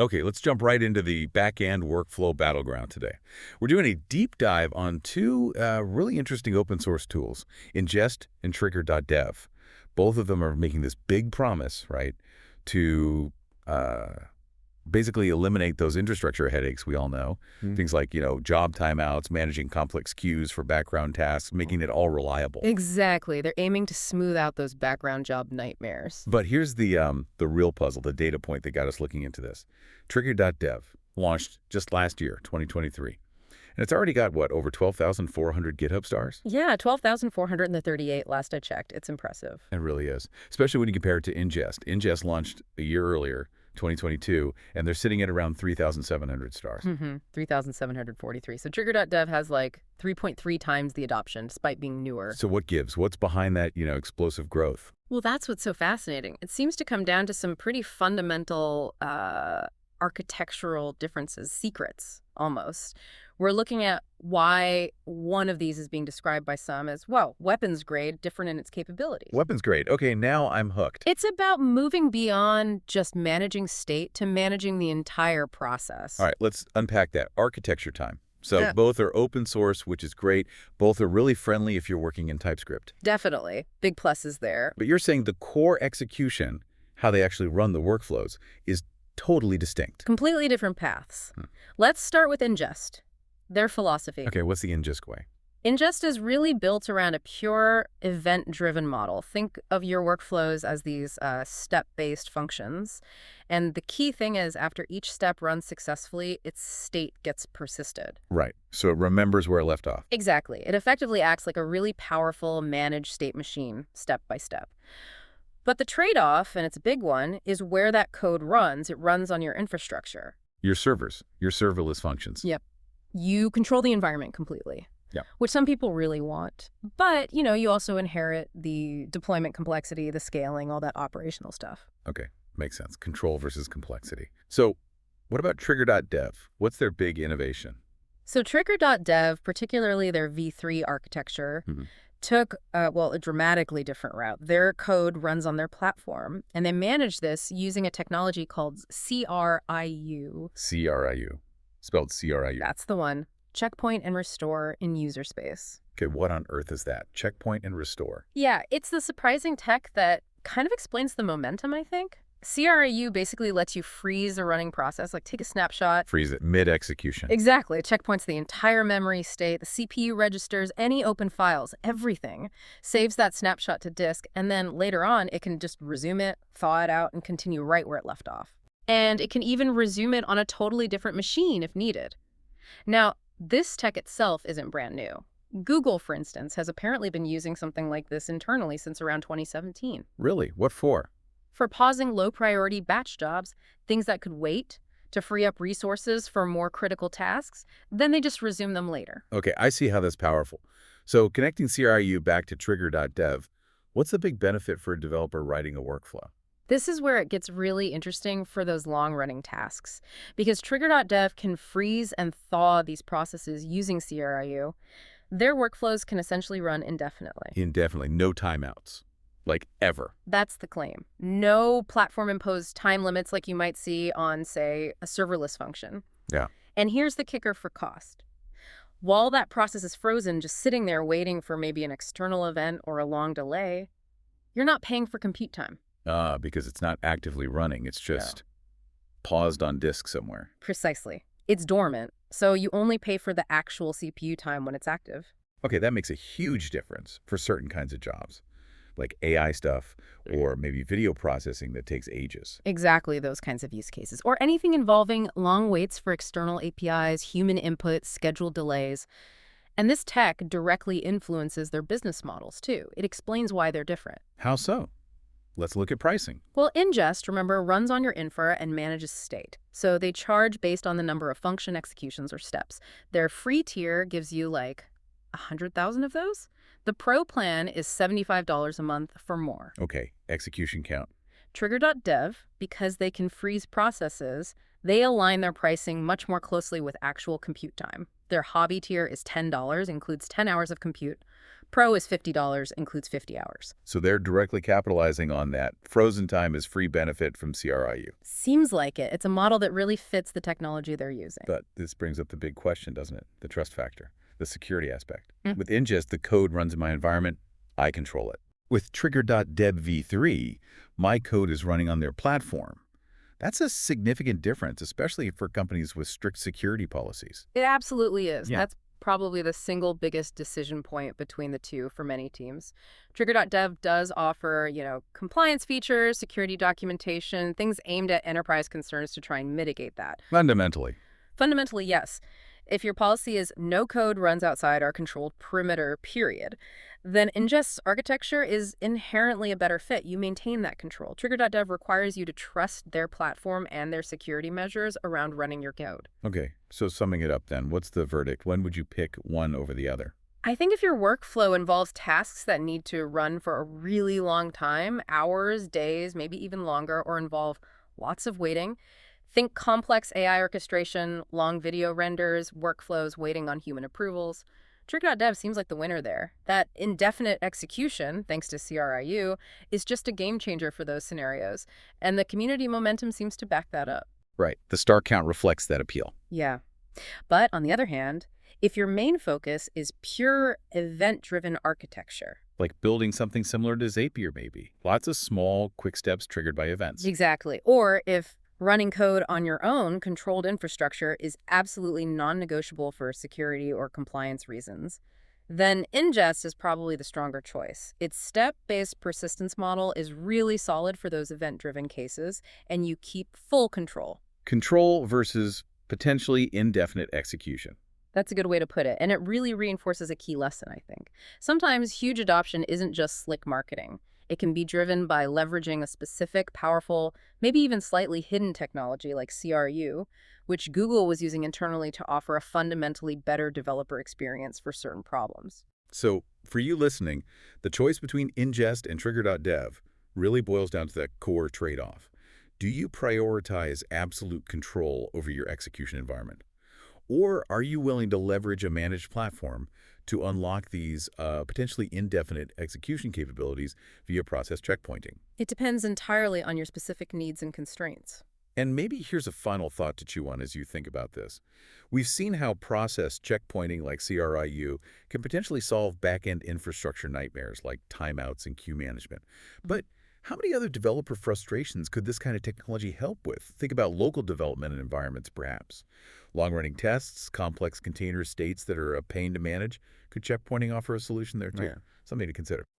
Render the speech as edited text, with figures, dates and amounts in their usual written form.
Okay, let's jump right into the back-end workflow battleground today. We're doing a deep dive on two really interesting open source tools, Inngest and Trigger.dev. Both of them are making this big promise, right, to basically eliminate those infrastructure headaches we all know. Things like, job timeouts, managing complex queues for background tasks, making it all reliable. Exactly. They're aiming to smooth out those background job nightmares. But here's the real puzzle, the data point that got us looking into this. Trigger.dev launched just last year, 2023. And it's already got, what, over 12,400 GitHub stars? Yeah, 12,438 last I checked. It's impressive. It really is, especially when you compare it to Inngest. Inngest launched a year earlier, 2022, and they're sitting at around 3,700 stars. 3,743. So Trigger.dev has like 3.3 times the adoption, despite being newer. So what gives? What's behind that, explosive growth? Well, that's what's so fascinating. It seems to come down to some pretty fundamental architectural differences, secrets, almost. We're looking at why one of these is being described by some as, well, weapons grade, different in its capabilities. Weapons grade. Okay, now I'm hooked. It's about moving beyond just managing state to managing the entire process. All right, let's unpack that. Architecture time. So Yeah. both are open source, which is great. Both are really friendly if you're working in TypeScript. Definitely. Big pluses there. But you're saying the core execution, how they actually run the workflows, is totally distinct. Completely different paths. Let's start with Inngest. Their philosophy. Okay, what's the Inngest way? Inngest is really built around a pure event-driven model. Think of your workflows as these step-based functions. And the key thing is, after each step runs successfully, its state gets persisted. Right. So it remembers where it left off. Exactly. It effectively acts like a really powerful managed state machine, step by step. But the trade-off, and it's a big one, is where that code runs. It runs on your infrastructure. Your servers, your serverless functions. Yep. You control the environment completely. Yeah. Which some people really want. But, you also inherit the deployment complexity, the scaling, all that operational stuff. Okay, makes sense. Control versus complexity. So what about Trigger.dev? What's their big innovation? So Trigger.dev, particularly their V3 architecture, took, a dramatically different route. Their code runs on their platform, and they manage this using a technology called CRIU. CRIU. Spelled CRIU. That's the one. Checkpoint and restore in user space. Okay, what on earth is that? Checkpoint and restore. Yeah, it's the surprising tech that kind of explains the momentum, I think. CRIU basically lets you freeze a running process, like take a snapshot. Freeze it mid-execution. Exactly. It checkpoints the entire memory state, the CPU registers, any open files, everything. Saves that snapshot to disk, and then later on, it can just resume it, thaw it out, and continue right where it left off. And it can even resume it on a totally different machine if needed. Now, this tech itself isn't brand new. Google, for instance, has apparently been using something like this internally since around 2017. Really? What for? For pausing low-priority batch jobs, things that could wait, to free up resources for more critical tasks, then they just resume them later. Okay, I see how that's powerful. So connecting CRIU back to Trigger.dev, what's the big benefit for a developer writing a workflow? This is where it gets really interesting for those long-running tasks, because Trigger.dev can freeze and thaw these processes using CRIU. Their workflows can essentially run indefinitely. Indefinitely, no timeouts, like ever. That's the claim. No platform-imposed time limits like you might see on, say, a serverless function. Yeah. And here's the kicker for cost. While that process is frozen, just sitting there waiting for maybe an external event or a long delay, you're not paying for compute time. Because it's not actively running. It's just paused on disk somewhere. Precisely. It's dormant, so you only pay for the actual CPU time when it's active. Okay, that makes a huge difference for certain kinds of jobs, like AI stuff or maybe video processing that takes ages. Exactly those kinds of use cases. Or anything involving long waits for external APIs, human input, scheduled delays. And this tech directly influences their business models, too. It explains why they're different. How so? Let's look at pricing. Well, Inngest, remember, runs on your infra and manages state. So they charge based on the number of function executions or steps. Their free tier gives you like 100,000 of those. The pro plan is $75 a month for more. Okay, execution count. Trigger.dev, because they can freeze processes, they align their pricing much more closely with actual compute time. Their hobby tier is $10, includes 10 hours of compute. Pro is $50, includes 50 hours. So they're directly capitalizing on that. Frozen time is free benefit from CRIU. Seems like it. It's a model that really fits the technology they're using. But this brings up the big question, doesn't it? The trust factor, the security aspect. Mm. With Inngest, the code runs in my environment. I control it. With Trigger.dev v3, my code is running on their platform. That's a significant difference, especially for companies with strict security policies. It absolutely is. Yeah. That's probably the single biggest decision point between the two for many teams. Trigger.dev does offer, compliance features, security documentation, things aimed at enterprise concerns to try and mitigate that. Fundamentally. Fundamentally, yes. If your policy is no code runs outside our controlled perimeter, period, then Inngest's architecture is inherently a better fit. You maintain that control. Trigger.dev requires you to trust their platform and their security measures around running your code. Okay, so summing it up then, what's the verdict? When would you pick one over the other? I think if your workflow involves tasks that need to run for a really long time, hours, days, maybe even longer, or involve lots of waiting, think complex AI orchestration, long video renders, workflows waiting on human approvals. Trigger.dev seems like the winner there. That indefinite execution, thanks to CRIU, is just a game changer for those scenarios. And the community momentum seems to back that up. Right. The star count reflects that appeal. Yeah. But on the other hand, if your main focus is pure event-driven architecture, Like building something similar to Zapier, maybe. Lots of small, quick steps triggered by events. exactly, or if running code on your own controlled infrastructure is absolutely non-negotiable for security or compliance reasons, then Inngest is probably the stronger choice. Its step-based persistence model is really solid for those event-driven cases, and you keep full control. Control versus potentially indefinite execution. That's a good way to put it, and it really reinforces a key lesson, I think. Sometimes huge adoption isn't just slick marketing. It can be driven by leveraging a specific, powerful, maybe even slightly hidden technology like CRU, which Google was using internally to offer a fundamentally better developer experience for certain problems. So, for you listening, the choice between Inngest and Trigger.dev really boils down to that core trade-off. Do you prioritize absolute control over your execution environment? Or are you willing to leverage a managed platform to unlock these potentially indefinite execution capabilities via process checkpointing? It depends entirely on your specific needs and constraints. And maybe here's a final thought to chew on as you think about this. We've seen how process checkpointing like CRIU can potentially solve back-end infrastructure nightmares like timeouts and queue management. But how many other developer frustrations could this kind of technology help with? Think about local development and environments, perhaps. Long-running tests, complex container states that are a pain to manage. Could checkpointing offer a solution there, too? Yeah. Something to consider.